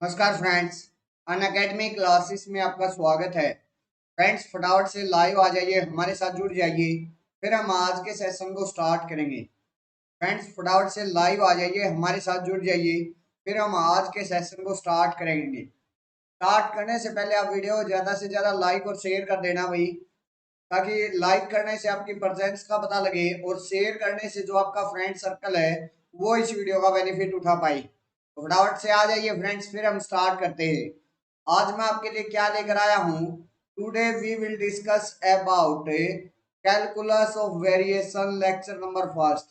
नमस्कार फ्रेंड्स, अन academy classes में आपका स्वागत है। फ्रेंड्स, फटाफट से लाइव आ जाइए, हमारे साथ जुड़ जाइए, फिर हम आज के सेशन को स्टार्ट करेंगे। फ्रेंड्स, फटाफट से लाइव आ जाइए, हमारे साथ जुड़ जाइए, फिर हम आज के सेशन को स्टार्ट करेंगे। स्टार्ट करने से पहले आप वीडियो ज़्यादा से ज़्यादा लाइक और शेयर कर देना भाई, ताकि लाइक करने से आपकी प्रेजेंस का पता लगे और शेयर करने से जो आपका फ्रेंड सर्कल है वो इस वीडियो का बेनिफिट उठा पाए। तो फटाफट से आ जाइए फ्रेंड्स, फिर हम स्टार्ट करते हैं। आज मैं आपके लिए क्या लेकर आया हूँ। Today we will discuss about calculus of variation lecture number first.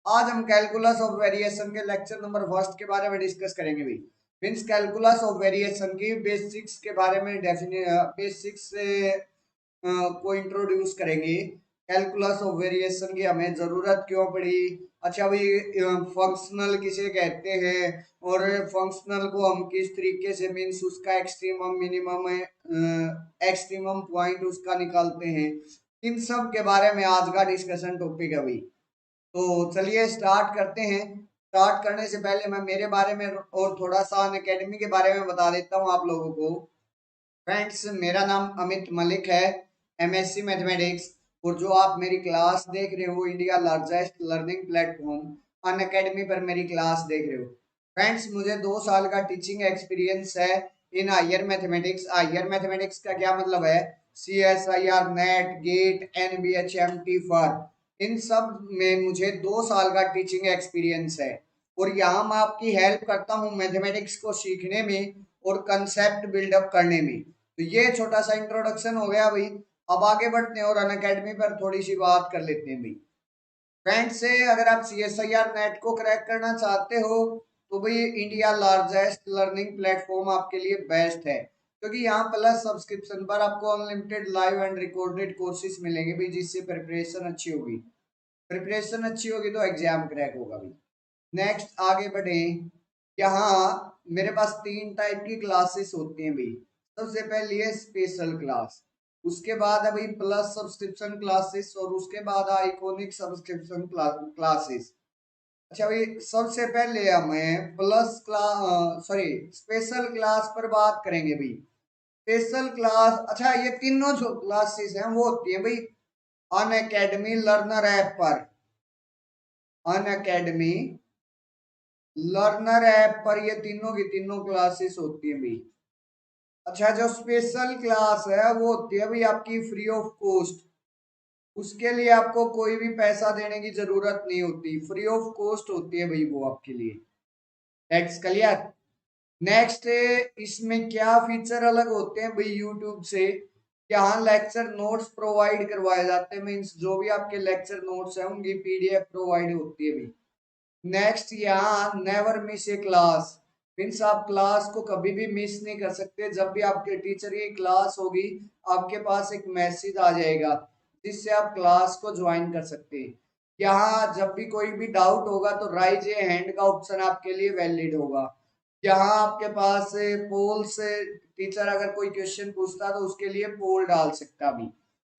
आज हम कैलकुलस ऑफ वेरिएशन के लेक्चर नंबर फर्स्ट के बारे में डिस्कस करेंगे भाई। मीन्स कैलकुलस ऑफ वेरिएशन की बेसिक्स के बारे में बेसिक्स को इंट्रोड्यूस करेंगे। कैलकुलस ऑफ वेरिएशन की हमें ज़रूरत क्यों पड़ी, अच्छा भाई फंक्शनल किसे कहते हैं और फंक्शनल को हम किस तरीके से मीन्स उसका एक्सट्रीमम मिनिमम एक्सट्रीमम पॉइंट उसका निकालते हैं। इन सब के बारे में आज का डिस्कशन टॉपिक है भाई। तो चलिए स्टार्ट करते हैं। स्टार्ट करने से पहले मैं मेरे बारे में और थोड़ा सा अन अकेडमी के बारे में बता देता हूँ आप लोगों को। फ्रेंड्स, मेरा नाम अमित मलिक है, एमएससी मैथमेटिक्स। और जो आप मेरी क्लास देख रहे हो, इंडिया लार्जेस्ट लर्निंग प्लेटफॉर्म अन अकेडमी पर मेरी क्लास देख रहे हो। फ्रेंड्स, मुझे 2 साल का टीचिंग एक्सपीरियंस है in higher mathematics. Higher mathematics का क्या मतलब है? CSIR, NET, GATE, NBHMT for इन सब में मुझे 2 साल का टीचिंग एक्सपीरियंस है। और यहाँ मैं आपकी हेल्प करता हूँ मैथमेटिक्स को सीखने में और कंसेप्ट बिल्डअप करने में। तो ये छोटा सा इंट्रोडक्शन हो गया भाई। अब आगे बढ़ते हैं और अन अकेडमी पर थोड़ी सी बात कर लेते हैं भाई। फ्रेंड्स से अगर आप CSIR नेट को क्रैक करना चाहते हो तो भाई इंडिया लार्जेस्ट लर्निंग प्लेटफॉर्म आपके लिए बेस्ट है, क्योंकि यहाँ प्लस सब्सक्रिप्शन पर आपको unlimited live and recorded courses मिलेंगे भाई, जिससे प्रिपरेशन अच्छी होगी। प्रिपरेशन अच्छी होगी तो एग्जाम क्रैक होगा भाई। नेक्स्ट आगे बढ़े। यहाँ मेरे पास 3 टाइप की क्लासेस होती हैं भाई। सबसे पहली है स्पेशल क्लास, उसके बाद है भाई प्लस सब्सक्रिप्शन क्लासेस, और उसके बाद आइकॉनिक सब्सक्रिप्शन क्लासेस। अच्छा भाई, सबसे पहले हमें plus class sorry special class पर बात करेंगे भाई। स्पेशल क्लास, अच्छा ये तीनों जो क्लासेस हैं वो होती हैं भाई अन अकेडमी लर्नर ऐप पर। अन अकेडमी लर्नर ऐप पर ये तीनों की तीनों क्लासेस होती है भाई। अच्छा, जो स्पेशल क्लास है वो होती है भाई आपकी फ्री ऑफ कॉस्ट। उसके लिए आपको कोई भी पैसा देने की जरूरत नहीं होती, फ्री ऑफ कॉस्ट होती है भाई वो आपके लिए। That's clear. नेक्स्ट, इसमें क्या फीचर अलग होते हैं भाई यूट्यूब से? यहाँ लेक्चर नोट्स प्रोवाइड करवाए जाते हैं, मीन्स जो भी आपके लेक्चर नोट्स हैं उनकी PDF प्रोवाइड होती है भाई। नेक्स्ट, यहाँ नेवर मिस ए क्लास, मीन्स आप क्लास को कभी भी मिस नहीं कर सकते। जब भी आपके टीचर की क्लास होगी आपके पास एक मैसेज आ जाएगा जिससे आप क्लास को ज्वाइन कर सकते हैं। यहाँ जब भी कोई भी डाउट होगा तो राइज ए हैंड का ऑप्शन आपके लिए वैलिड होगा। यहाँ आपके पास पोल से टीचर अगर कोई क्वेश्चन पूछता तो उसके लिए पोल डाल सकता भी।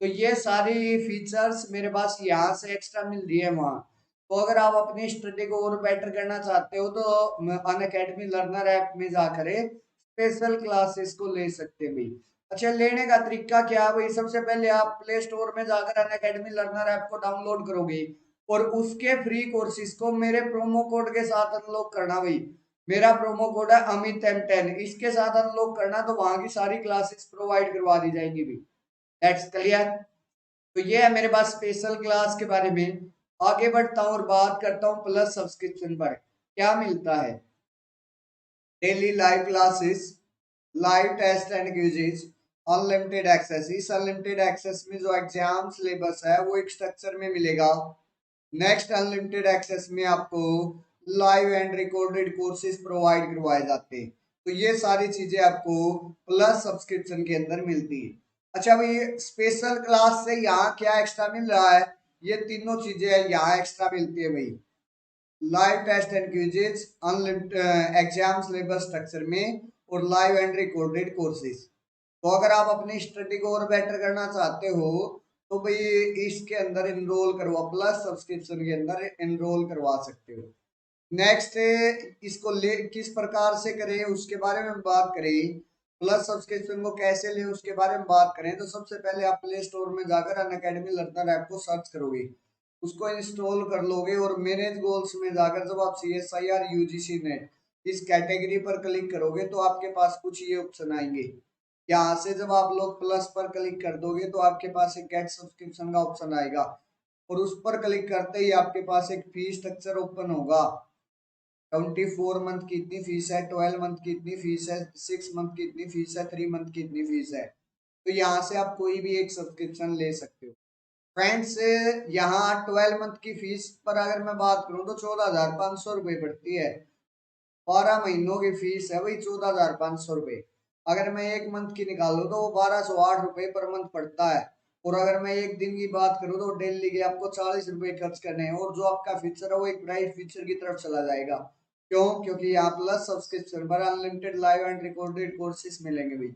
तो ये सारी फीचर्स मेरे पास यहाँ से एक्स्ट्रा मिल रही है वहाँ। तो अगर आप अपनी स्टडी को और बेटर करना चाहते हो तो अन अकेडमी लर्नर ऐप में जाकर स्पेशल क्लासेस को ले सकते हैं भाई। अच्छा, लेने का तरीका क्या है भाई? सबसे पहले आप प्ले स्टोर में जाकर अन अकेडमी लर्नर ऐप को डाउनलोड करोगे और उसके फ्री कोर्सेज को मेरे प्रोमो कोड के साथ अनलॉक करना भाई। मेरा प्रोमो कोड है अमित M10, इसके साथ अनलॉक करना तो वहां की सारी क्लासेस प्रोवाइड करवा दी जाएंगी भाई। That's clear. तो ये है मेरे पास स्पेशल क्लास के बारे में। आगे बढ़ता हूँ और बात करता हूँ प्लस सब्सक्रिप्शन पर क्या मिलता है। Daily live classes, live test and quizzes, unlimited access. इस अनलिमिटेड एक्सेस में जो एग्जाम सिलेबस है वो एक स्ट्रक्चर में मिलेगा। नेक्स्ट, अनलिमिटेड एक्सेस में आपको live and recorded courses provide करवाए जाते हैं। तो ये सारी चीजें आपको प्लस सब्सक्रिप्शन के अंदर मिलती है। अच्छा भाई, स्पेशल क्लास से यहाँ क्या एक्स्ट्रा मिल रहा है? ये तीनों चीजें यहाँ एक्स्ट्रा मिलती है भाई। Live test and quizzes, unlimited exam syllabus structure में, और लाइव एंड रिकॉर्डेड कोर्सेज। तो अगर आप अपनी स्टडी को और बेटर करना चाहते हो तो भाई इसके अंदर इनरोल करवा, प्लस सब्सक्रिप्शन के अंदर इनरोल करवा सकते हो। नेक्स्ट इसको ले किस प्रकार से करें उसके बारे में बात करें, प्लस सब्सक्रिप्शन को कैसे लें उसके बारे में बात करें, तो सबसे पहले आप प्ले स्टोर में जाकर अनअकैडमी लर्नर ऐप को सर्च करोगे, उसको इंस्टॉल कर लोगे और मैनेज गोल्स में जाकर जब आप CSIR UGC नेट इस कैटेगरी पर क्लिक करोगे तो आपके पास कुछ ये ऑप्शन आएंगे। यहाँ से जब आप लोग प्लस पर क्लिक कर दोगे तो आपके पास एक गेट सब्सक्रिप्शन का ऑप्शन आएगा और उस पर क्लिक करते ही आपके पास एक फीस स्ट्रक्चर ओपन होगा। 24 मंथ की इतनी फीस है, 12 मंथ की इतनी फीस है, 6 मंथ की इतनी फीस है, 3 मंथ की इतनी फीस है। तो यहाँ से आप कोई भी एक सब्सक्रिप्शन ले सकते हो। फ्रेंड्स यहाँ 12 मंथ की फीस पर अगर मैं बात करूँ तो 14,500 रुपये पड़ती है। 12 महीनों की फीस है वही 14,500 रुपये। अगर मैं एक मंथ की निकालूँ तो वो 1,208 रुपये पर मंथ पड़ता है। और अगर मैं एक दिन की बात करूँ तो डेली के आपको 40 रुपये खर्च करने हैं और जो आपका फीचर है वो एक ब्राइट फीचर की तरफ चला जाएगा। क्यों? क्योंकि यहाँ प्लस सब्सक्रिप्शन पर unlimited live and recorded courses मिलेंगे भाई,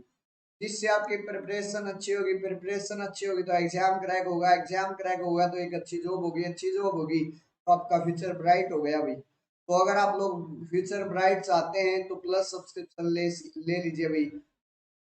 जिससे आपकी प्रिपरेशन अच्छी होगी, प्रिपरेशन अच्छी होगी तो एग्जाम क्रैक होगा, एग्जाम क्रैक होगा तो एक अच्छी जॉब होगी, अच्छी जॉब होगी तो आपका फ्यूचर ब्राइट हो गया भाई। तो अगर आप लोग फ्यूचर ब्राइट चाहते हैं तो प्लस सब्सक्रिप्शन ले लीजिए भाई।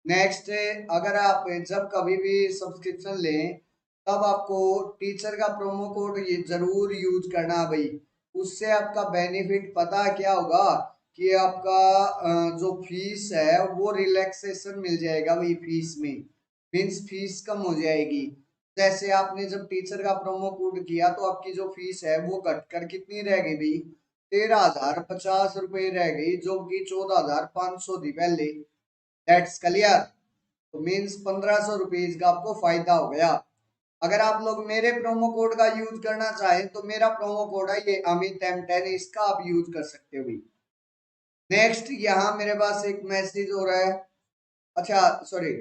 नेक्स्ट अगर आप जब कभी भी सब्सक्रिप्शन लें तब आपको टीचर का प्रोमो कोड ये जरूर यूज करना है भाई। उससे आपका बेनिफिट पता क्या होगा कि आपका जो फीस है वो रिलैक्सेशन मिल जाएगा भाई, फीस में मीन्स फीस कम हो जाएगी। जैसे आपने जब टीचर का प्रोमो कोड किया तो आपकी जो फीस है वो घटकर कितनी रह गई भाई, 13,050 रुपये रह गई, जो कि 14,500 थी पहले। That's clear. तो मीन्स 1,500 रुपीज का आपको फायदा हो गया। अगर आप लोग मेरे प्रोमो कोड का यूज करना चाहें तो मेरा प्रोमो कोड है ये अमित M10, इसका आप यूज कर सकते हो भाई। नेक्स्ट यहाँ मेरे पास एक मैसेज हो रहा है, अच्छा सॉरी,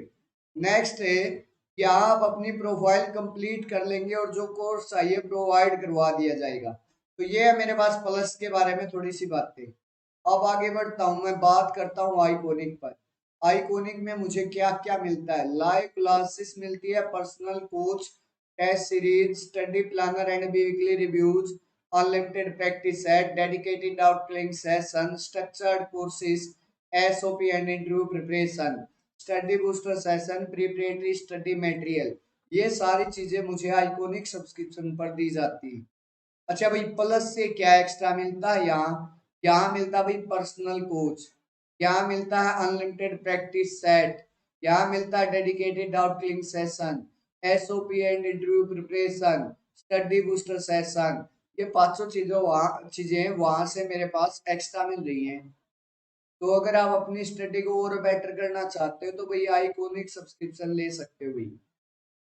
नेक्स्ट है यहाँ आप अपनी प्रोफाइल कंप्लीट कर लेंगे और जो कोर्स चाहिए प्रोवाइड करवा दिया जाएगा। तो ये है मेरे पास प्लस के बारे में थोड़ी सी बातें। अब आगे बढ़ता हूँ, मैं बात करता हूँ आइकोनिक पर। आइकोनिक में मुझे क्या क्या मिलता है, लाइव क्लासेस मिलती है, personal coach, test series, study planner and weekly reviews, unlimited practice set, dedicated doubt clearing session, structured courses, SOP and interview preparation, study booster session, preparatory study material. ये सारी चीजें मुझे आइकोनिक सब्सक्रिप्शन पर दी जाती है। अच्छा भाई, प्लस से क्या एक्स्ट्रा मिलता है यहाँ, यहाँ मिलता है भाई पर्सनल कोच, यहाँ मिलता है अनलिमिटेड प्रैक्टिस सेट, यहाँ मिलता है dedicated doubt clearing session, SOP and interview preparation, study booster session. ये 500 चीजें वहां से मेरे पास एक्स्ट्रा मिल रही हैं। तो अगर आप अपनी स्टडी को और बेटर करना चाहते हो तो भाई आइकोनिक सब्सक्रिप्शन ले सकते हो भाई।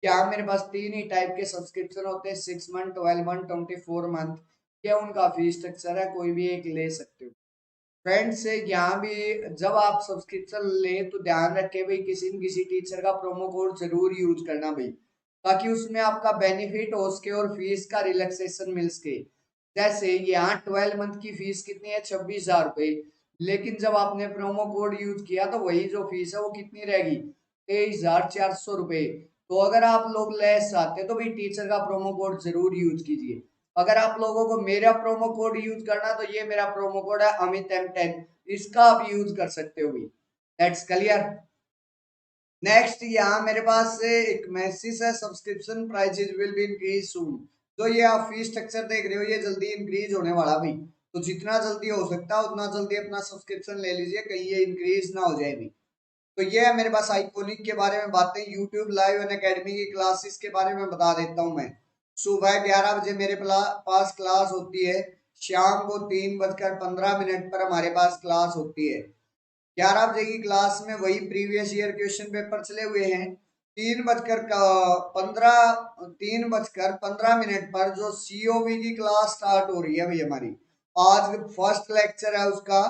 यहाँ मेरे पास 3 ही टाइप के सब्सक्रिप्शन होते हैं, 6 मंथ, 12 मंथ, 24 मंथ। क्या उनका फीस स्ट्रक्चर है, कोई भी एक ले सकते हो। फ्रेंड्स यहाँ भी जब आप सब्सक्रिप्शन लें तो ध्यान रखें भाई किसी न किसी टीचर का प्रोमो कोड जरूर यूज करना भाई, ताकि उसमें आपका बेनिफिट हो सके और फीस का रिलैक्सेशन मिल सके। जैसे यहाँ 12 मंथ की फीस कितनी है, 26,000 रुपये, लेकिन जब आपने प्रोमो कोड यूज किया तो वही जो फीस है वो कितनी रहेगी, 23,400 रुपये। तो अगर आप लोग लेस चाहते हैं तो भाई टीचर का प्रोमो कोड जरूर यूज कीजिए। अगर आप लोगों को मेरा प्रोमो कोड यूज करना तो ये मेरा प्रोमो कोड है अमित M10, इसका आप यूज कर सकते हो भाई। That's clear. नेक्स्ट यहाँ मेरे पास एक मैसेज है, subscription prices will be increase soon. तो ये आप फीस स्ट्रक्चर देख रहे हो ये जल्दी इंक्रीज होने वाला भाई, तो जितना जल्दी हो सकता है उतना जल्दी अपना सब्सक्रिप्शन ले लीजिए, कहीं ये इंक्रीज ना हो जाए भाई। तो ये है मेरे पास आइकोनिक के बारे में बातें। यूट्यूब लाइव एंड अकेडमी की क्लासेस के बारे में बता देता हूँ मैं। सुबह 11 बजे मेरे पास क्लास होती है, शाम को 3:15 पर हमारे पास क्लास होती है। 11 बजे की क्लास में वही प्रीवियस ईयर क्वेश्चन पेपर चले हुए हैं। 3:15 पर जो COV की क्लास स्टार्ट हो रही है भाई हमारी, आज फर्स्ट लेक्चर है उसका,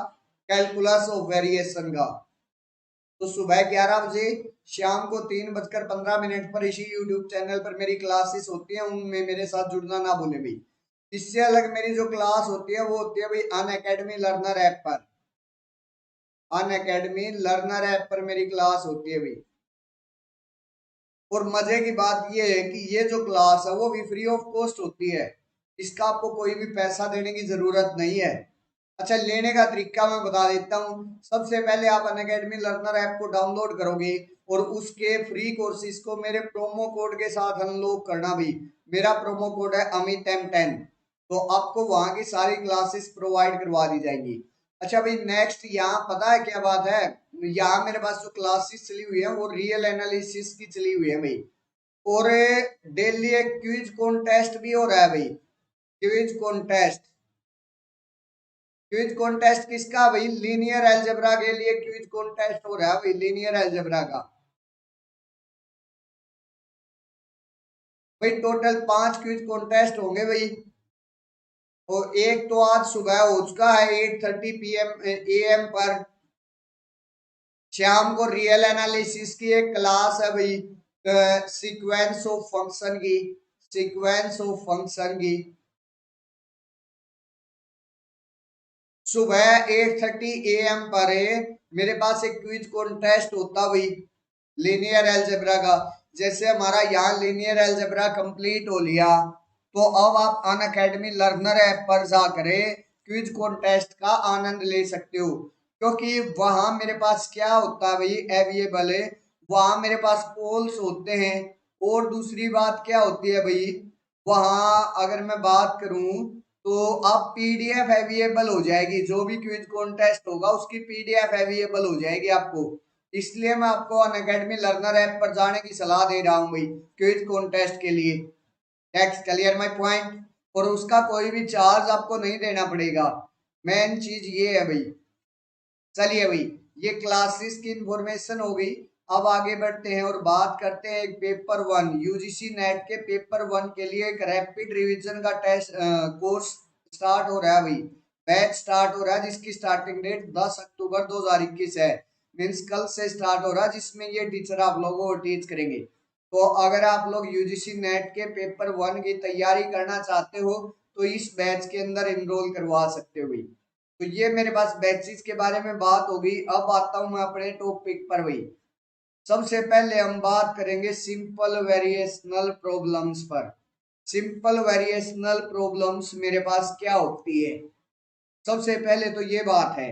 कैलकुलस ऑफ वेरिएशन का। तो सुबह 11 बजे, शाम को 3:15 पर इसी यूट्यूब चैनल पर मेरी क्लासेस होती हैं, उनमें मेरे साथ जुड़ना ना भूले भाई। इससे अलग मेरी जो क्लास होती है वो होती है भाई अनअकैडमी लर्नर ऐप पर। अनअकैडमी लर्नर ऐप पर मेरी क्लास होती है भाई। और मजे की बात ये है कि ये जो क्लास है वो भी फ्री ऑफ कॉस्ट होती है, इसका आपको कोई भी पैसा देने की जरूरत नहीं है। अच्छा, लेने का तरीका मैं बता देता हूँ। सबसे पहले आप अनअकैडमी लर्नर ऐप को डाउनलोड करोगे और उसके फ्री कोर्सेज को मेरे प्रोमो कोड के साथ अनलॉक करना भी। मेरा प्रोमो कोड है अमित M10। तो आपको वहां की सारी क्लासेस प्रोवाइड करवा दी जाएंगी। अच्छा भाई, नेक्स्ट यहाँ पता है क्या बात है, यहाँ मेरे पास जो क्लासेस चली हुई है वो रियल एनालिसिस की चली हुई है भाई। और डेली एक क्विज कॉन्टेस्ट भी हो रहा है भाई। क्विज कॉन्टेस्ट, क्विज कॉन्टेस्ट किसका भाई? लीनियर अलजेब्रा के लिए क्विज कॉन्टेस्ट हो रहा है भाई, लीनियर अलजेब्रा का। भाई टोटल 5 क्विज कॉन्टेस्ट होंगे भाई। और एक तो आज सुबह हो चुका है 8:30 PM AM पर। शाम को रियल एनालिसिस की एक क्लास है भाई, सीक्वेंस ऑफ फंक्शन की, सीक्वेंस ऑफ फंक्शन की। सुबह 8:30 AM पर मेरे पास एक क्विज कॉन्टेस्ट होता भाई, लीनियर अलजेब्रा का। जैसे हमारा यहाँ लीनियर अलजेब्रा कंप्लीट हो लिया, तो अब आप अन अकेडमी लर्नर ऐप पर जाकर क्विज कॉन्टेस्ट का आनंद ले सकते हो। क्योंकि वहां मेरे पास क्या होता है भाई, अवेलेबल है। वहां मेरे पास पोल्स होते हैं। और दूसरी बात क्या होती है भाई, वहां अगर मैं बात करूं तो आप पीडीएफ अवेलेबल हो जाएगी। जो भी क्विज कॉन्टेस्ट होगा उसकी पीडीएफ अवेलेबल हो जाएगी आपको। इसलिए मैं आपको अनअकैडमी लर्नर ऐप पर जाने की सलाह दे रहा हूँ भाई, क्विज कॉन्टेस्ट के लिए। Text clear my point. और उसका कोई भी चार्ज आपको नहीं देना पड़ेगा। मेन चीज ये है भाई। चलिए भाई, ये क्लासेस की इंफॉर्मेशन हो गई। अब आगे बढ़ते हैं और बात करते हैं एक पेपर 1 यूजीसी नेट के पेपर 1 के लिए एक रैपिड रिवीजन का टेस्ट कोर्स स्टार्ट हो रहा है भाई। बैच स्टार्ट हो रहा है जिसकी स्टार्टिंग डेट 10 अक्टूबर 2021 है। मीन्स कल से स्टार्ट हो रहा है, जिसमें ये टीचर आप लोगों को टीच करेंगे। तो अगर आप लोग यूजीसी नेट के पेपर 1 की तैयारी करना चाहते हो तो इस बैच के अंदर इनरोल करवा सकते हो भाई। तो ये मेरे पास बैचेस के बारे में बात होगी। अब आता हूं मैं अपने टॉपिक पर भाई। सबसे पहले हम बात करेंगे सिंपल वेरिएशनल प्रॉब्लम्स पर। सिंपल वेरिएशनल प्रॉब्लम्स मेरे पास क्या होती है, सबसे पहले तो ये बात है।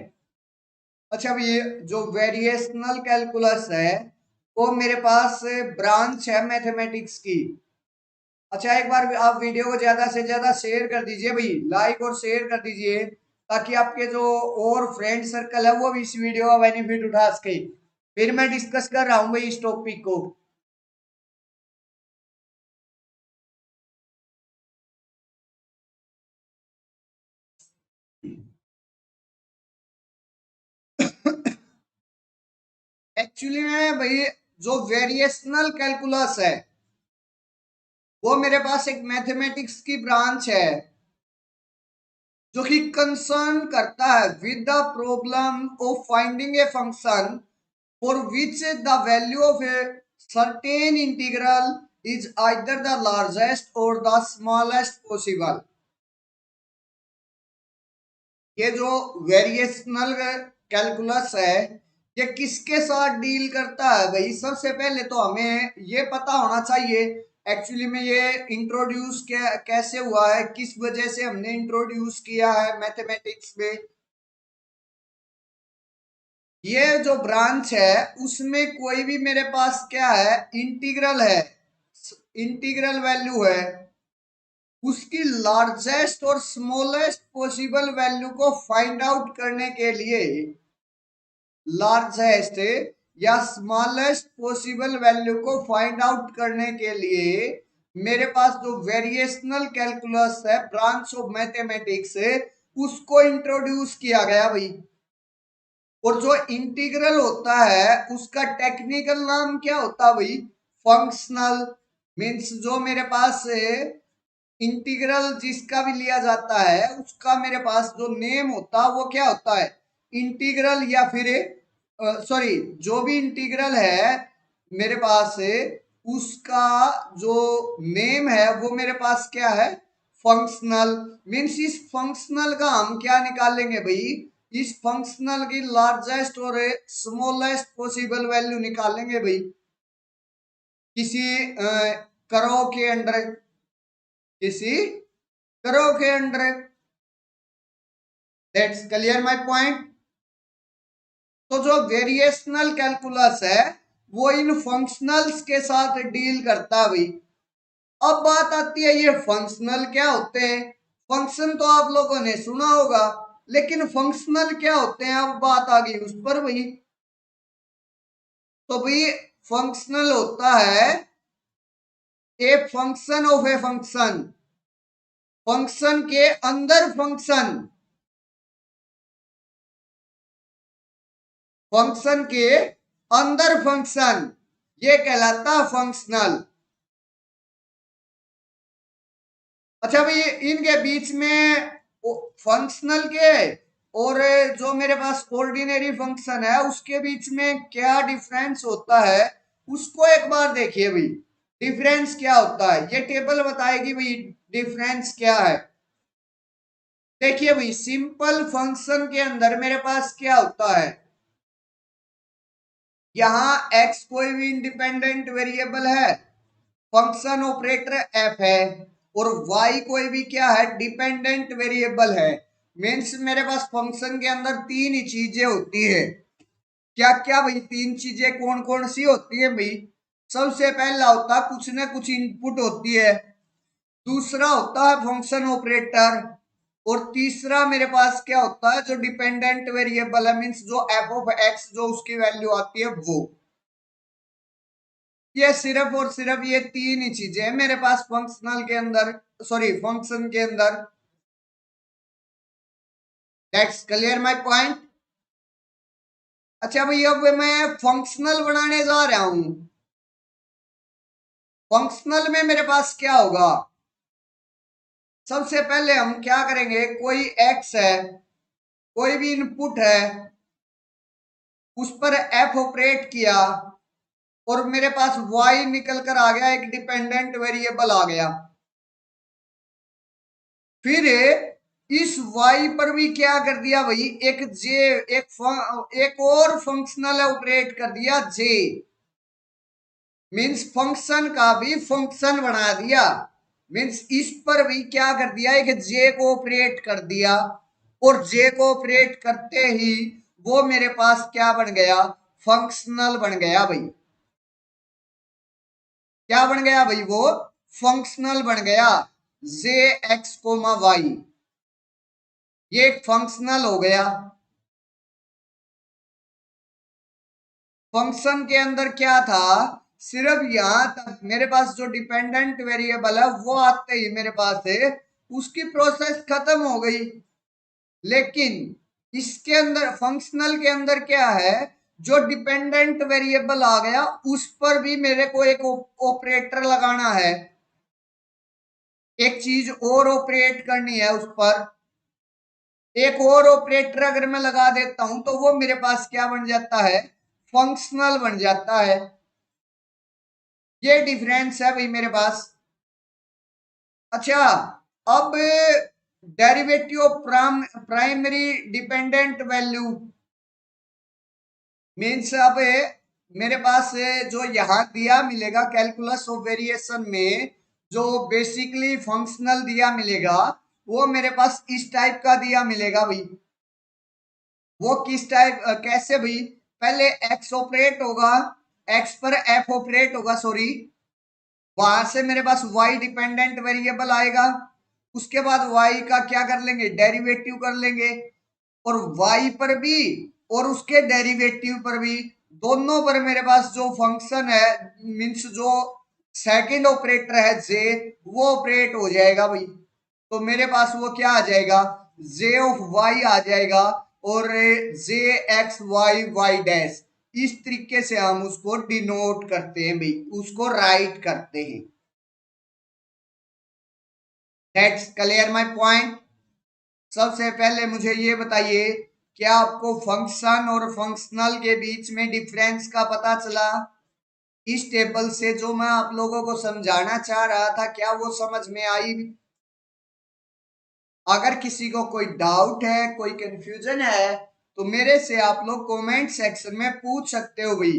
अच्छा भाई, ये जो वेरिएशनल कैलकुलस है वो मेरे पास ब्रांच है मैथमेटिक्स की। अच्छा, एक बार आप वीडियो को ज्यादा से ज्यादा शेयर कर दीजिए भाई, लाइक और शेयर कर दीजिए, ताकि आपके जो और फ्रेंड सर्कल है वो भी इस वीडियो का बेनिफिट उठा सके। फिर मैं डिस्कस कर रहा हूँ भाई इस टॉपिक को। एक्चुअली में भाई, जो वेरिएशनल कैलकुलस है वो मेरे पास एक मैथमेटिक्स की ब्रांच है जो कि कंसर्न करता है with the problem of finding a function for which the value of a certain integral is either the largest or the smallest possible। ये जो वेरिएशनल कैलकुलस है ये किसके साथ डील करता है भाई? सबसे पहले तो हमें ये पता होना चाहिए एक्चुअली में ये इंट्रोड्यूस कैसे हुआ है, किस वजह से हमने इंट्रोड्यूस किया है मैथमेटिक्स में। ये जो ब्रांच है उसमें कोई भी मेरे पास क्या है, इंटीग्रल है, इंटीग्रल वैल्यू है, उसकी लार्जेस्ट और स्मॉलेस्ट पॉसिबल वैल्यू को फाइंड आउट करने के लिए, लार्जेस्ट या स्मॉलेस्ट पॉसिबल वैल्यू को फाइंड आउट करने के लिए मेरे पास जो वेरिएशनल कैलकुलस है ब्रांच ऑफ मैथमेटिक्स है उसको इंट्रोड्यूस किया गया भाई। और जो इंटीग्रल होता है उसका टेक्निकल नाम क्या होता है भाई? फंक्शनल। मीन्स जो मेरे पास इंटीग्रल जिसका भी लिया जाता है उसका मेरे पास जो नेम होता है वो क्या होता है? इंटीग्रल, या फिर सॉरी, जो भी इंटीग्रल है मेरे पास उसका जो नेम है वो मेरे पास क्या है? फंक्शनल। मीन्स इस फंक्शनल का हम क्या निकालेंगे भाई? इस फंक्शनल की लार्जेस्ट और स्मॉलेस्ट पॉसिबल वैल्यू निकालेंगे भाई किसी करो के अंडर, किसी करो के under. That's clear my point. तो जो वेरिएशनल कैलकुलस है वो इन फंक्शनल्स के साथ डील करता है भाई। अब बात आती है ये फंक्शनल क्या होते हैं। फंक्शन तो आप लोगों ने सुना होगा, लेकिन फंक्शनल क्या होते हैं अब बात आ गई उस पर भाई। तो भाई फंक्शनल होता है a function of a function, function के अंदर फंक्शन, फंक्शन के अंदर फंक्शन, ये कहलाता है फंक्शनल। अच्छा भाई इनके बीच में फंक्शनल के और जो मेरे पास ऑर्डिनरी फंक्शन है उसके बीच में क्या डिफरेंस होता है उसको एक बार देखिए भाई। डिफरेंस क्या होता है ये टेबल बताएगी भाई, डिफरेंस क्या है। देखिए भाई सिंपल फंक्शन के अंदर मेरे पास क्या होता है, यहां x कोई भी इंडिपेंडेंट वेरिएबल है, फंक्शन ऑपरेटर एफ है, और y कोई भी क्या है डिपेंडेंट वेरिएबल है। मीन्स मेरे पास फंक्शन के अंदर तीन ही चीजें होती है। क्या क्या भाई तीन चीजें कौन कौन सी होती है भाई। सबसे पहला होता है कुछ ना कुछ इनपुट होती है, दूसरा होता है फंक्शन ऑपरेटर, और तीसरा मेरे पास क्या होता है जो डिपेंडेंट वेरिएबल है, मीन्स जो एफ ऑफ एक्स जो उसकी वैल्यू आती है वो। ये सिर्फ और सिर्फ ये तीन ही चीजें हैं मेरे पास फंक्शनल के अंदर, सॉरी फंक्शन के अंदर। That's clear my point. अच्छा भाई अब मैं फंक्शनल बनाने जा रहा हूं। फंक्शनल में मेरे पास क्या होगा, सबसे पहले हम क्या करेंगे, कोई एक्स है, कोई भी इनपुट है, उस पर एफ ऑपरेट किया और मेरे पास वाई निकल कर आ गया, एक डिपेंडेंट वेरिएबल आ गया। फिर इस y पर भी क्या कर दिया भाई, एक j, एक और फंक्शनल ऑपरेट कर दिया j, मींस फंक्शन का भी फंक्शन बना दिया। मींस इस पर भी क्या कर दिया, एक j को ऑपरेट कर दिया, और j को ऑपरेट करते ही वो मेरे पास क्या बन गया, फंक्शनल बन गया भाई। क्या बन गया भाई, वो फंक्शनल बन गया, जे एक्स कोमा वाई, ये एक फंक्शनल हो गया। फंक्शन के अंदर क्या था, सिर्फ यहां तक मेरे पास जो डिपेंडेंट वेरिएबल है वो आते ही मेरे पास है उसकी प्रोसेस खत्म हो गई। लेकिन इसके अंदर फंक्शनल के अंदर क्या है, जो डिपेंडेंट वेरिएबल आ गया उस पर भी मेरे को एक ऑपरेटर लगाना है, एक चीज और ऑपरेट करनी है उस पर। एक और ऑपरेटर अगर मैं लगा देता हूं तो वो मेरे पास क्या बन जाता है, फंक्शनल बन जाता है। ये डिफरेंस है भाई मेरे पास। अच्छा अब derivative of primary dependent value, means अब मेरे पास जो यहाँ दिया मिलेगा कैलकुलस ऑफ वेरिएशन में, जो बेसिकली फंक्शनल दिया मिलेगा वो मेरे पास इस टाइप का दिया मिलेगा भाई। वो किस टाइप कैसे भाई, पहले एक्स ऑपरेट होगा, एक्स पर एफ ऑपरेट होगा, सॉरी, वहां से मेरे पास वाई डिपेंडेंट वेरिएबल आएगा, उसके बाद वाई का क्या कर लेंगे, डेरिवेटिव कर लेंगे, और वाई पर भी और उसके डेरिवेटिव पर भी, दोनों पर मेरे पास जो फंक्शन है, मीन्स जो सेकंड ऑपरेटर है जे, वो ऑपरेट हो जाएगा भाई। तो मेरे पास वो क्या आ जाएगा, जे ऑफ वाई आ जाएगा, और जे एक्स वाई वाई डैश, इस तरीके से हम उसको डिनोट करते हैं भाई, उसको राइट करते हैं। That's clear my point. सबसे पहले मुझे ये बताइए, क्या आपको फंक्शन और फंक्शनल के बीच में डिफरेंस का पता चला। इस टेबल से जो मैं आप लोगों को समझाना चाह रहा था क्या वो समझ में आई। अगर किसी को कोई डाउट है, कोई कंफ्यूजन है, तो मेरे से आप लोग कमेंट सेक्शन में पूछ सकते हो भाई,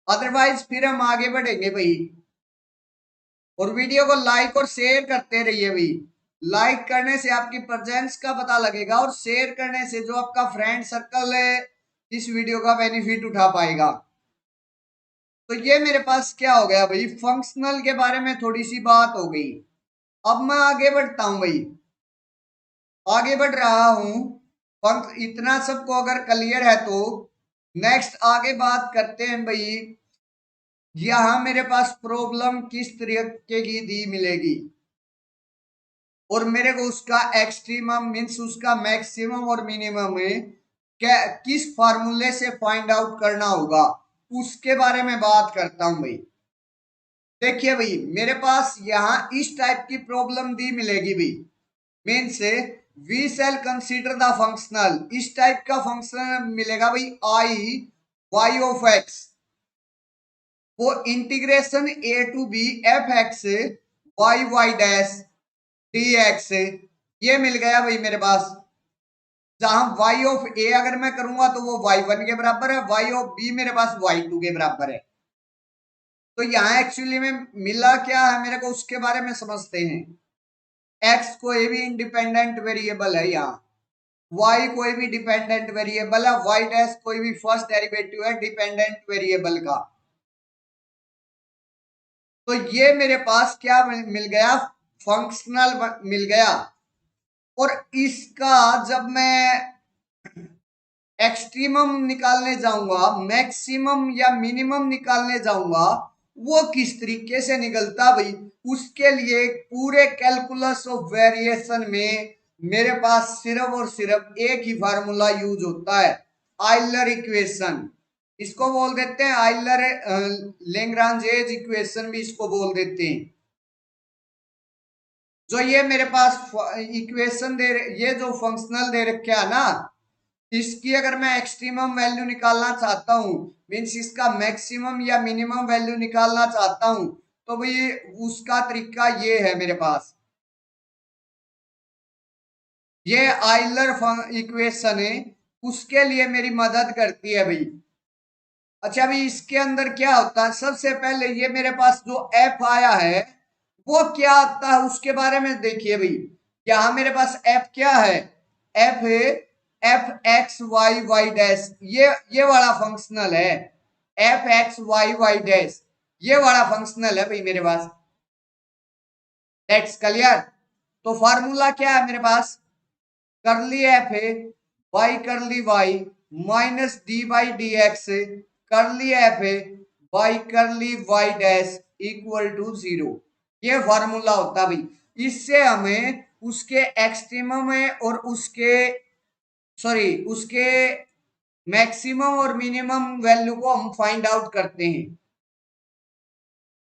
अदरवाइज फिर हम आगे बढ़ेंगे भाई। और वीडियो को लाइक और शेयर करते रहिए भाई। लाइक करने से आपकी प्रेजेंस का पता लगेगा और शेयर करने से जो आपका फ्रेंड सर्कल है इस वीडियो का बेनिफिट उठा पाएगा। तो ये मेरे पास क्या हो गया भाई, फंक्शनल के बारे में थोड़ी सी बात हो गई। अब मैं आगे बढ़ता हूं भाई, आगे बढ़ रहा हूं। इतना सबको अगर क्लियर है तो नेक्स्ट आगे बात करते हैं भाई। यहां मेरे पास प्रॉब्लम किस तरीके की दी मिलेगी और मेरे को उसका एक्सट्रीमम मीन्स उसका मैक्सिमम और मिनिमम है क्या किस फार्मूले से फाइंड आउट करना होगा, उसके बारे में बात करता हूं भाई। देखिए भाई मेरे पास यहाँ इस टाइप की प्रॉब्लम दी मिलेगी भाई, means we shall consider the functional, इस टाइप का फंक्शन मिलेगा भाई आई वाई ऑफ एक्स, वो integration A to B F X Y Y dash D X, ये मिल गया भाई मेरे पास। जहां वाई ऑफ ए अगर मैं करूंगा तो वो वाई वन के बराबर है, वाई ऑफ बी मेरे पास वाई टू के बराबर है। तो यहाँ एक्चुअली में मिला क्या है मेरे को उसके बारे में समझते हैं। एक्स कोई भी इंडिपेंडेंट वेरिएबल है, यहाँ वाई कोई भी डिपेंडेंट वेरिएबल है, वाई डैश कोई भी फर्स्ट डेरिवेटिव है डिपेंडेंट वेरिएबल का। तो ये मेरे पास क्या मिल गया, फंक्शनल मिल गया। और इसका जब मैं एक्सट्रीमम निकालने जाऊंगा, मैक्सिमम या मिनिमम निकालने जाऊंगा, वो किस तरीके से निकलता भाई, उसके लिए पूरे कैलकुलस ऑफ वेरिएशन में मेरे पास सिर्फ और सिर्फ एक ही फार्मूला यूज होता है, आइलर इक्वेशन। इसको बोल देते हैं आइलर लेंग्रांजेज इक्वेशन भी इसको बोल देते हैं। जो ये मेरे पास इक्वेशन ये जो फंक्शनल दे रखा है ना, इसकी अगर मैं एक्सट्रीमम वैल्यू निकालना चाहता हूं, मीन्स इसका मैक्सिमम या मिनिमम वैल्यू निकालना चाहता हूं, तो भाई उसका तरीका ये है मेरे पास, ये आइलर इक्वेशन है, उसके लिए मेरी मदद करती है भाई। अच्छा भाई इसके अंदर क्या होता है, सबसे पहले ये मेरे पास जो एफ आया है वो क्या आता है उसके बारे में देखिए भाई। यहां मेरे पास एफ क्या है, एफ है F X Y Y dash, ये वाला फंक्शनल है, F X Y Y dash ये वाला फंक्शनल है भाई मेरे पास। That's clear. तो फार्मूला क्या है मेरे पास, करली एफ है Y curly Y minus D by D X curly F है Y curly Y dash equal to zero. ये फार्मूला होता है भाई, इससे हमें उसके एक्सट्रीमम में और उसके मैक्सिमम और मिनिमम वैल्यू को हम फाइंड आउट करते हैं।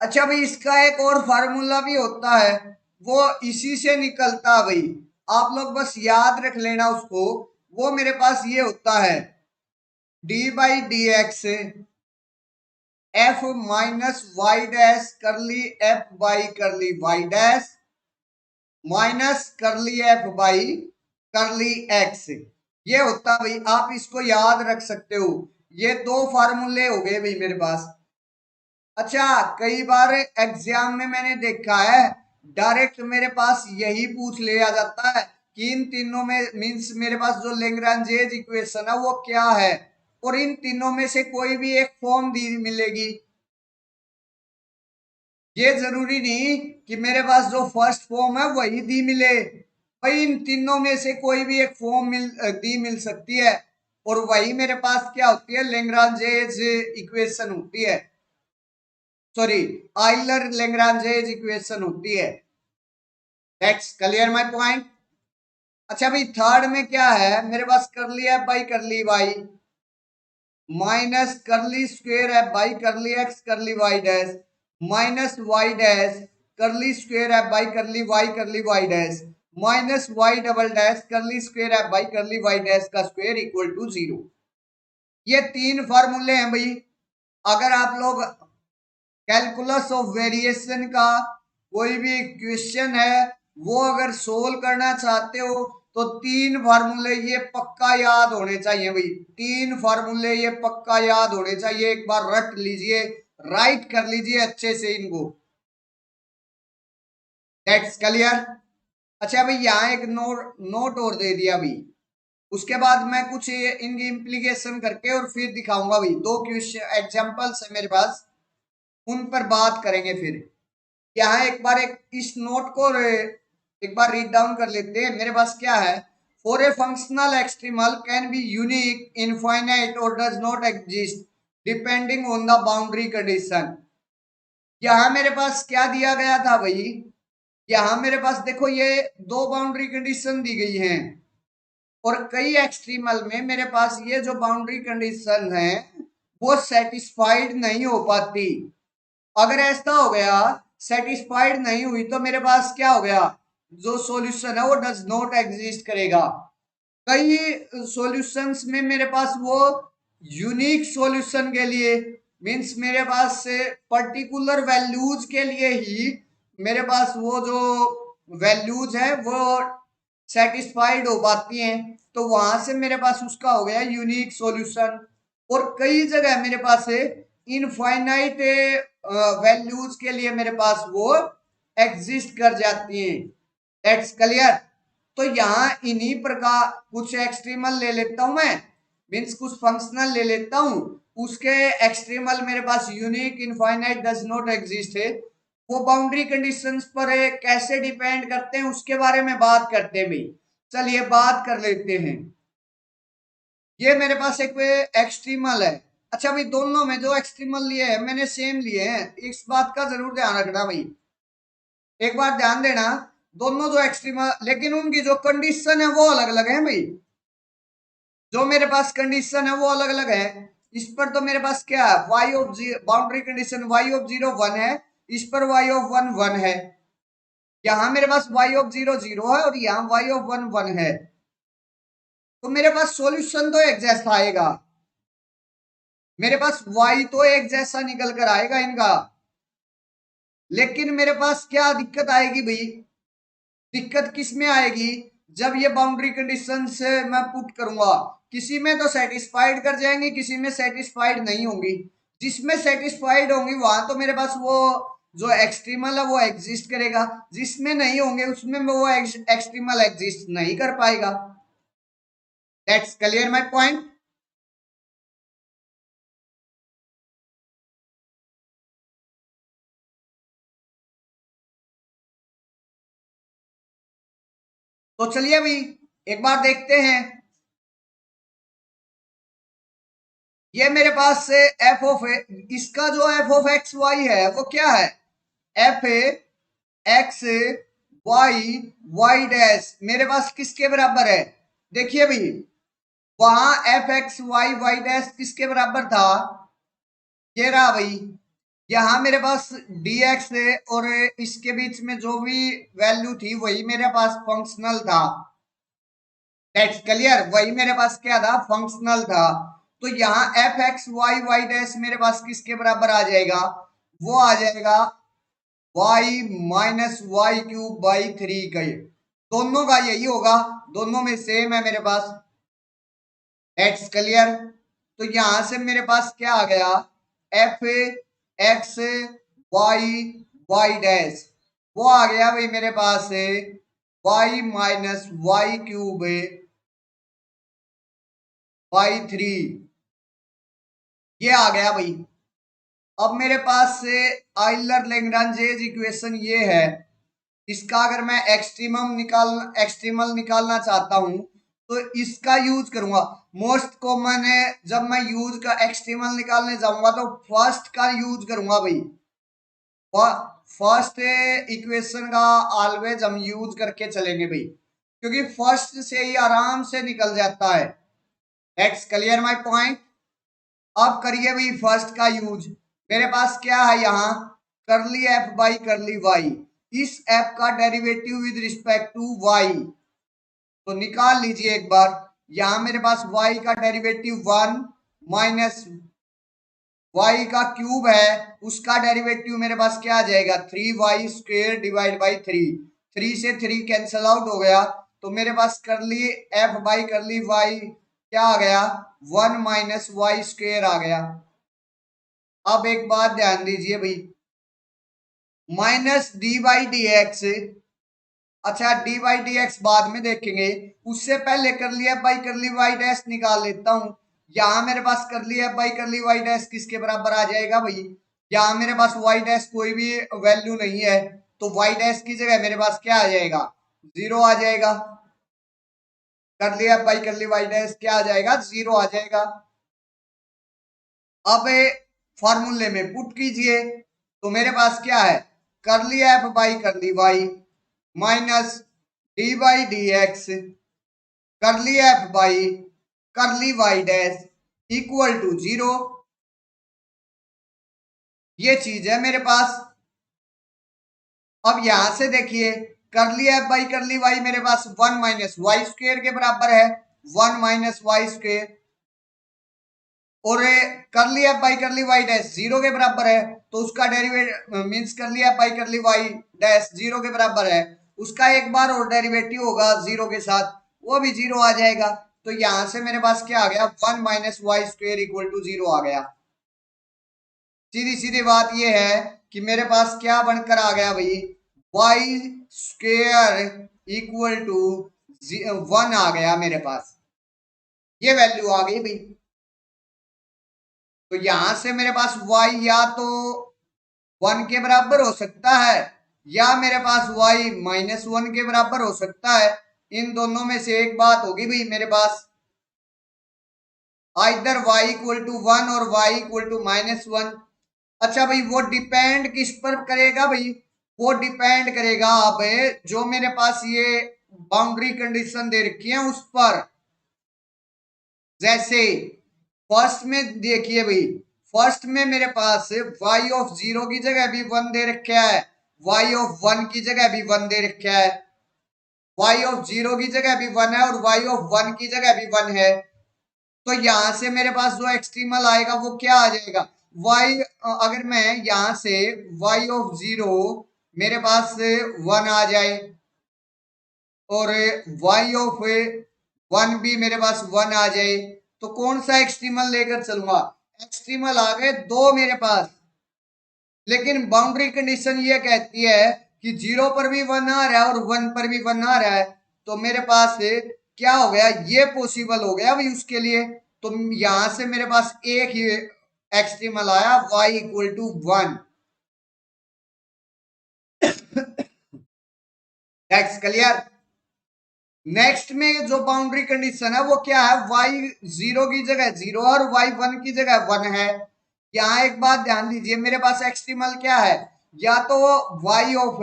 अच्छा भाई इसका एक और फार्मूला भी होता है, वो इसी से निकलता है भाई, आप लोग बस याद रख लेना उसको। वो मेरे पास ये होता है D by D X F minus Y dash curly F by curly Y dash minus curly F by curly X, ये होता भाई, आप इसको याद रख सकते हो। ये दो फार्मूले हो गए भाई मेरे पास। अच्छा कई बार एग्जाम में मैंने देखा है डायरेक्ट मेरे पास यही पूछ लिया जाता है कि इन तीनों में मींस मेरे पास जो लेग्रांजेज इक्वेशन है वो क्या है, और इन तीनों में से कोई भी एक फॉर्म दी मिलेगी। ये जरूरी नहीं कि मेरे पास जो फर्स्ट फॉर्म है वही दी मिले भाई, इन तीनों में से कोई भी एक फॉर्म दी मिल सकती है, और वही मेरे पास क्या होती है, लेग्रांजेज इक्वेशन होती है, सॉरी आइलर लेग्रांजेज इक्वेशन होती है। That's clear my point. अच्छा भाई थर्ड में क्या है मेरे पास, curly F by curly Y minus curly square F by curly X curly Y dash minus Y dash curly square F by curly Y dash minus Y double dash curly square F by curly Y dash का square equal to zero. ये तीन फार्मूले हैं भाई। अगर आप लोग calculus of variation का कोई भी क्वेश्चन है वो अगर सोल्व करना चाहते हो तो तीन फार्मूले ये पक्का याद होने चाहिए भाई, तीन फार्मूले ये पक्का याद होने चाहिए, एक बार रट लीजिए, राइट कर लीजिए अच्छे से इनको। That's clear. अच्छा भाई यहाँ एक नोट और दे दिया भाई, उसके बाद मैं कुछ इनकी इम्प्लीकेशन करके और फिर दिखाऊंगा भाई। दो क्वेश्चन एग्जांपल्स है मेरे पास, उन पर बात करेंगे फिर। यहाँ एक बार एक इस नोट को एक बार रीड डाउन कर लेते हैं। मेरे पास क्या है, for a functional extremal can be unique infinite और does not exist depending on the boundary condition. यहाँ मेरे पास क्या दिया गया था भाई, यहाँ मेरे पास देखो ये दो बाउंड्री कंडीशन दी गई हैं, और कई एक्सट्रीमल में मेरे पास ये जो बाउंड्री कंडीशन है वो सेटिस्फाइड नहीं हो पाती। अगर ऐसा हो गया, सेटिस्फाइड नहीं हुई, तो मेरे पास क्या हो गया, जो सॉल्यूशन है वो डज नॉट एग्जिस्ट करेगा। कई सॉल्यूशंस में मेरे पास वो यूनिक सॉल्यूशन के लिए, मींस मेरे पास से पर्टिकुलर वैल्यूज के लिए ही मेरे पास वो जो वैल्यूज है वो सेटिस्फाइड हो पाती हैं, तो वहां से मेरे पास उसका हो गया यूनिक सॉल्यूशन। और कई जगह मेरे पास है इनफाइनाइट वैल्यूज के लिए मेरे पास वो एग्जिस्ट कर जाती हैं। That's clear. तो यहाँ इन्हीं प्रकार कुछ एक्सट्रीमल ले लेता हूं मैं, मीन्स कुछ फंक्शनल ले लेता हूं, उसके एक्सट्रीमल मेरे पास unique infinite does not exist है। वो बाउंड्री कंडीशंस पर कैसे डिपेंड करते हैं उसके बारे में बात करते हैं भाई। चलिए बात कर लेते हैं। ये मेरे पास एक एक्सट्रीमल है। अच्छा भाई दोनों में जो एक्सट्रीमल लिए हैं मैंने सेम लिए हैं, इस बात का जरूर ध्यान रखना भाई, एक बार ध्यान देना। दोनों जो एक्सट्रीमल, लेकिन उनकी जो कंडीशन है वो अलग अलग है भाई। जो मेरे पास कंडीशन है वो अलग अलग है। इस पर तो मेरे पास क्या है, Y of zero, boundary condition Y of zero 1 है, इस पर वाई ऑफ 1 1 है। यहाँ मेरे पास वाई ऑफ जीरो 0 है और यहाँ वाई ऑफ 1 1 है। तो मेरे पास सॉल्यूशन तो एक जैसा आएगा, मेरे पास वाई तो एक जैसा निकल कर आएगा इनका। लेकिन मेरे पास क्या दिक्कत आएगी भाई, दिक्कत किस में आएगी, जब ये बाउंड्री कंडीशन से मैं पुट करूंगा, किसी में तो सेटिस्फाइड कर जाएंगी, किसी में सेटिस्फाइड नहीं होंगी। जिसमें सेटिस्फाइड होंगी वहां तो मेरे पास वो जो एक्सट्रीमल है वो एग्जिस्ट करेगा, जिसमें नहीं होंगे उसमें वो एक्सट्रीमल एग्जिस्ट नहीं कर पाएगा। That's clear my point. तो चलिए अभी एक बार देखते हैं। ये मेरे पास से एफ ऑफ इसका जो एफ ऑफ एक्स वाई है वो क्या है, F A X Y Y dash मेरे पास किसके बराबर है, देखिए भाई वहां F X Y Y dash किसके बराबर था, ये रहा भाई। यहाँ मेरे पास dx है और इसके बीच में जो भी वैल्यू थी वही मेरे पास फंक्शनल था। दैट्स क्लियर, वही मेरे पास क्या था, फंक्शनल था। तो यहाँ F X Y Y dash मेरे पास किसके बराबर आ जाएगा, वो आ जाएगा Y minus Y cube by 3 का। ये दोनों का यही होगा, दोनों में सेम है मेरे पास। That's clear. तो यहां से मेरे पास क्या आ गया, F X Y Y dash वो आ गया भाई मेरे पास है Y minus Y cube by 3, ये आ गया भाई। अब मेरे पास से आइलर लैग्रांजेज इक्वेशन ये है, इसका अगर मैं एक्सट्रीमल निकालना चाहता हूं तो इसका यूज करूंगा। मोस्ट कॉमन है, जब मैं यूज का एक्सट्रीमल निकालने जाऊंगा तो फर्स्ट का यूज करूंगा भाई। फर्स्ट इक्वेशन का ऑलवेज हम यूज करके चलेंगे भाई, क्योंकि फर्स्ट से ही आराम से निकल जाता है। That's clear my point. अब करिए भाई फर्स्ट का यूज। मेरे पास क्या है यहाँ, curly F by curly Y, इस एफ का derivative with respect to Y तो निकाल लीजिए एक बार। यहां मेरे पास y का डेरिवेटिव 1 माइनस वाई का क्यूब है, उसका डेरिवेटिव मेरे पास क्या आ जाएगा, 3y स्क्वेयर डिवाइड बाई 3, 3 से 3 कैंसल आउट हो गया, तो मेरे पास curly F by curly Y क्या आ गया, 1 माइनस वाई स्क्वेयर आ गया। अब एक बात ध्यान दीजिए भाई, minus D by D x अच्छा डी बाई डी एक्स बाद में देखेंगे, उससे पहले कर लिया by curly Y dash निकाल लेता हूं। यहां मेरे पास कर लिया by curly Y dash किसके बराबर आ जाएगा भाई, यहां मेरे पास वाई डैश कोई भी वैल्यू नहीं है, तो वाई डैश की जगह मेरे पास क्या आ जाएगा, 0 आ जाएगा। कर लिया by curly Y dash क्या आ जाएगा, 0 आ जाएगा। अब फॉर्मूले में पुट कीजिए, तो मेरे पास क्या है, कर लिया F by curly Y minus D by D X curly F by curly Y dash equal to 0। ये चीज है मेरे पास। अब यहां से देखिए, कर ली F by curly Y मेरे पास 1 माइनस वाई स्क्वेयर के बराबर है, 1 माइनस वाई स्क्वेयर, और कर लिया by curly Y dash 0 के बराबर है, तो उसका डेरिवेटिव मींस कर लिया by curly Y dash 0 के बराबर है, उसका एक बार और डेरिवेटिव होगा 0 के साथ, वो भी 0 आ जाएगा। तो यहां से मेरे पास क्या आ गया, 1 minus Y square equal to 0 आ गया। सीधी सीधी बात ये है कि मेरे पास क्या बनकर आ गया भाई, वाई स्क्वेयर इक्वल टू 1 आ गया मेरे पास, ये वैल्यू आ गई भाई। तो यहां से मेरे पास y या तो 1 के बराबर हो सकता है, या मेरे पास y माइनस 1 के बराबर हो सकता है। इन दोनों में से एक बात होगी भाई मेरे पास, आइदर y इक्वल टू 1 और y इक्वल टू माइनस 1। अच्छा भाई वो डिपेंड किस पर करेगा भाई, वो डिपेंड करेगा अब जो मेरे पास ये बाउंड्री कंडीशन दे रखी है उस पर। जैसे फर्स्ट में देखिए भाई, फर्स्ट में मेरे पास y ऑफ 0 की जगह भी 1 दे रखा है, y ऑफ 1 की जगह भी 1 दे रखा है, y ऑफ 0 की जगह भी 1 है और y ऑफ 1 की जगह भी 1 है। तो यहां से मेरे पास जो एक्सट्रीमल आएगा वो क्या आ जाएगा, y, अगर मैं यहां से y ऑफ 0 मेरे पास 1 आ जाए और y ऑफ 1 भी मेरे पास 1 आ जाए, तो कौन सा एक्सट्रीमल लेकर चलूंगा, एक्सट्रीमल आ गए दो मेरे पास, लेकिन बाउंड्री कंडीशन ये कहती है कि 0 पर भी 1 आ रहा है और 1 पर भी 1 आ रहा है, तो मेरे पास क्या हो गया, ये पॉसिबल हो गया भाई उसके लिए। तो यहां से मेरे पास एक ही एक्सट्रीमल आया y equal to 1। That's clear. Next में जो बाउंड्री कंडीशन है वो क्या है, y 0 की जगह 0 और y 1 की जगह 1 है। यहाँ एक बात ध्यान दीजिए, मेरे पास एक्सट्रीमल क्या है, या तो y of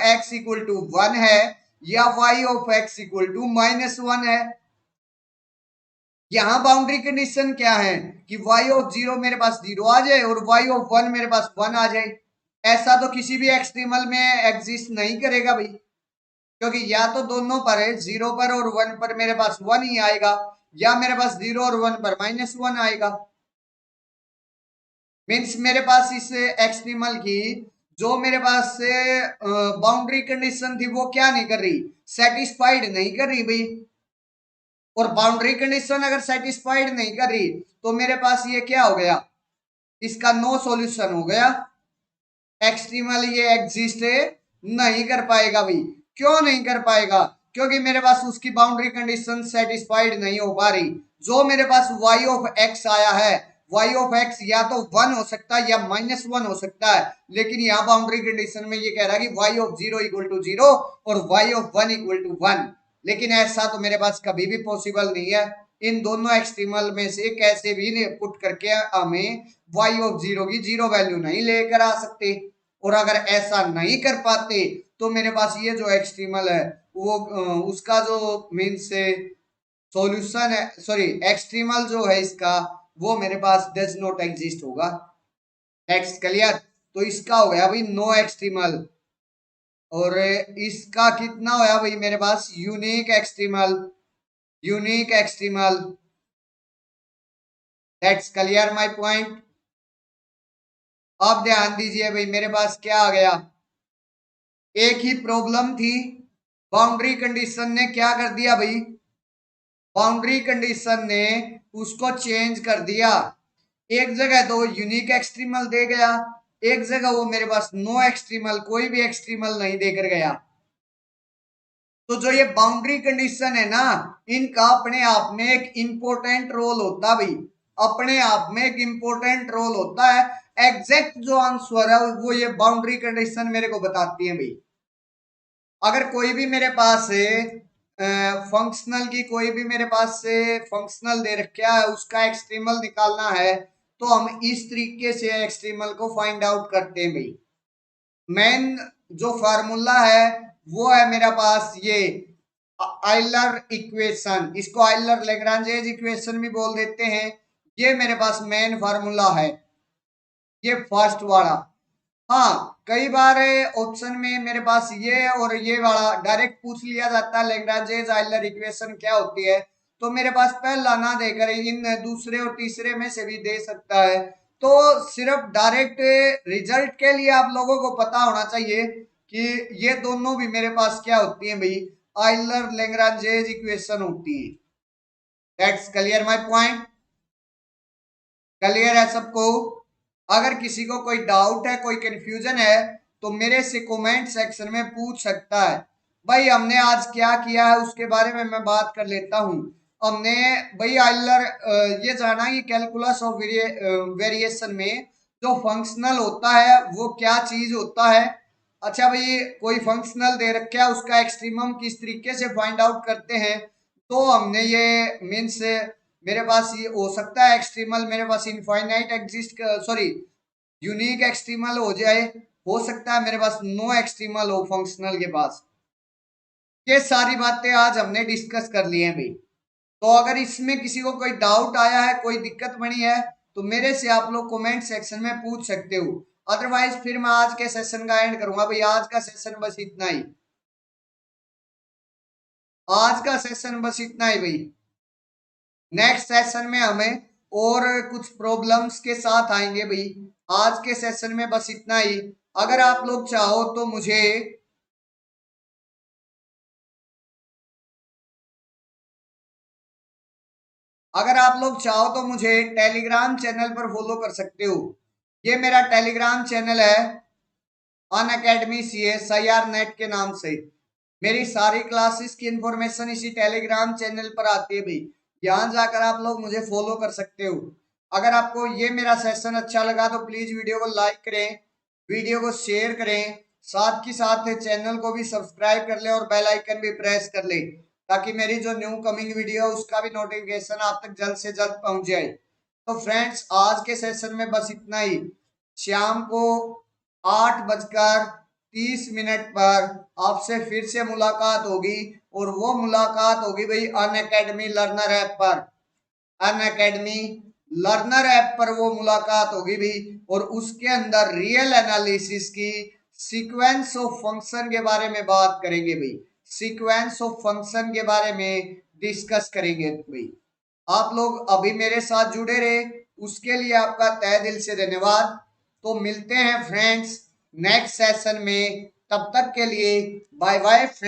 x equal to 1 है, या y of x equal to minus 1 है। यहाँ बाउंड्री कंडीशन क्या है कि y ऑफ 0 मेरे पास 0 आ जाए और y ऑफ 1 मेरे पास 1 आ जाए। ऐसा तो किसी भी एक्सट्रीमल में एग्जिस्ट नहीं करेगा भाई, क्योंकि या तो दोनों पर है, 0 पर और 1 पर मेरे पास 1 ही आएगा, या मेरे पास 0 और 1 पर माइनस 1 आएगा। मीन्स मेरे पास इस एक्सट्रीमल की जो मेरे पास से बाउंड्री कंडीशन थी वो क्या नहीं कर रही, सेटिस्फाइड नहीं कर रही भाई। और बाउंड्री कंडीशन अगर सेटिस्फाइड नहीं कर रही तो मेरे पास ये क्या हो गया, इसका नो सॉल्यूशन हो गया, एक्सट्रीमल ये एग्जिस्ट नहीं कर पाएगा भाई। क्यों नहीं कर पाएगा, क्योंकि मेरे पास उसकी बाउंड्री कंडीशन सेटिस्फाइड नहीं हो पा रही। जो मेरे पास y ऑफ x आया है, y ऑफ x या तो 1 हो सकता है या माइनस 1 हो सकता है, लेकिन यहाँ बाउंड्री कंडीशन में ये कह रहा है कि y ऑफ 0 इक्वल टू 0 और y ऑफ 1 इक्वल टू 1, लेकिन ऐसा तो मेरे पास कभी भी पॉसिबल नहीं है। इन दोनों एक्सट्रीमल में से कैसे भी पुट करके हमें y ऑफ 0 की 0 वैल्यू नहीं लेकर आ सकते, और अगर ऐसा नहीं कर पाते तो मेरे पास ये जो एक्सट्रीमल है वो उसका जो मीन्स से सॉल्यूशन है, सॉरी एक्सट्रीमल जो है इसका वो मेरे पास डज नॉट एग्जिस्ट होगा। Next clear. तो इसका हो गया भाई नो एक्सट्रीमल, और इसका कितना होया भाई मेरे पास unique extremal, unique extremal. That's clear my point. अब ध्यान दीजिए भाई मेरे पास क्या आ गया, एक ही प्रॉब्लम थी, बाउंड्री कंडीशन ने क्या कर दिया भाई, बाउंड्री कंडीशन ने उसको चेंज कर दिया। एक जगह तो यूनिक एक्सट्रीमल दे गया एक जगह वो मेरे पास नो एक्सट्रीमल, कोई भी एक्सट्रीमल नहीं देकर गया। तो जो ये बाउंड्री कंडीशन है ना, इनका अपने आप में एक इंपॉर्टेंट रोल होता है भाई, अपने आप में एक इंपॉर्टेंट रोल होता है। एग्जैक्ट जो आंसर है वो ये बाउंड्री कंडीशन मेरे को बताती है भाई। अगर कोई भी मेरे पास फंक्शनल की कोई भी मेरे पास से फंक्शनल दे रखा है, उसका एक्सट्रीमल निकालना है, तो हम इस तरीके से एक्सट्रीमल को फाइंड आउट करते हैं भाई। मेन जो फार्मूला है वो है मेरा पास ये आइलर इक्वेशन, इसको आइलर लेग्रांजेज इक्वेशन भी बोल देते हैं। ये मेरे पास मेन फार्मूला है, ये फर्स्ट वाला। हाँ, कई बार ऑप्शन में मेरे पास ये और ये वाला डायरेक्ट पूछ लिया जाता है, लेग्रांजेज आइलर इक्वेशन क्या होती है, तो मेरे पास पहला ना देकर इन दूसरे और तीसरे में से भी दे सकता है। तो सिर्फ डायरेक्ट रिजल्ट के लिए आप लोगों को पता होना चाहिए कि ये दोनों भी मेरे पास क्या होती है भाई, आइलर लेग्रांजेज इक्वेशन होती है। That's clear my point, clear है सबको? अगर किसी को कोई डाउट है, कोई कंफ्यूजन है, तो मेरे से कमेंट सेक्शन में पूछ सकता है। भाई हमने आज क्या किया है उसके बारे में मैं बात कर लेता हूँ। हमने भाई आइलर ये जाना कि कैलकुलस ऑफ वेरिएशन में जो फंक्शनल होता है वो क्या चीज होता है। अच्छा भाई, कोई फंक्शनल दे रखा है, उसका एक्सट्रीमम किस तरीके से फाइंड आउट करते हैं, तो हमने ये मीन्स मेरे पास ये हो सकता है एक्सट्रीमल मेरे पास infinite exist, sorry unique extremal हो जाए, हो सकता है मेरे पास नो एक्सट्रीमल हो फंक्शनल के पास। ये सारी बातें आज हमने डिस्कस कर ली हैं भाई। तो अगर इसमें किसी को कोई डाउट आया है, कोई दिक्कत बनी है, तो मेरे से आप लोग कमेंट सेक्शन में पूछ सकते हो। अदरवाइज फिर मैं आज के सेशन का एंड करूंगा भाई। आज का सेशन बस इतना ही, आज का सेशन बस इतना ही भाई। नेक्स्ट सेशन में हमें और कुछ प्रॉब्लम्स के साथ आएंगे भाई। आज के सेशन में बस इतना ही। अगर आप लोग चाहो तो मुझे टेलीग्राम चैनल पर फॉलो कर सकते हो। ये मेरा टेलीग्राम चैनल है Unacademy C S I R NET के नाम से। मेरी सारी क्लासेस की इंफॉर्मेशन इसी टेलीग्राम चैनल पर आती है भाई। यहाँ जाकर आप लोग मुझे फॉलो कर सकते हो। अगर आपको ये मेरा सेशन अच्छा लगा तो प्लीज वीडियो को लाइक करें, वीडियो को शेयर करें, साथ ही साथ चैनल को भी सब्सक्राइब कर ले और बेल आइकन भी प्रेस कर ले, ताकि मेरी जो न्यू कमिंग वीडियो है उसका भी नोटिफिकेशन आप तक जल्द से जल्द पहुंच जाए। तो फ्रेंड्स, आज के सेशन में बस इतना ही। शाम को 8:30 पर आपसे फिर से मुलाकात होगी, और वो मुलाकात होगी भाई अन अकेडमी लर्नर ऐप पर। अन अकेडमी लर्नर ऐप पर वो मुलाकात होगी भी, और उसके अंदर रियल एनालिसिस की सीक्वेंस ऑफ फंक्शन के बारे में बात करेंगे भाई। सीक्वेंस ऑफ फंक्शन के बारे में डिस्कस करेंगे भाई। आप लोग अभी मेरे साथ जुड़े रहे, उसके लिए आपका तहे दिल से धन्यवाद। तो मिलते हैं फ्रेंड्स नेक्स्ट सेशन में, तब तक के लिए बाय बाय फ्रेंड्स।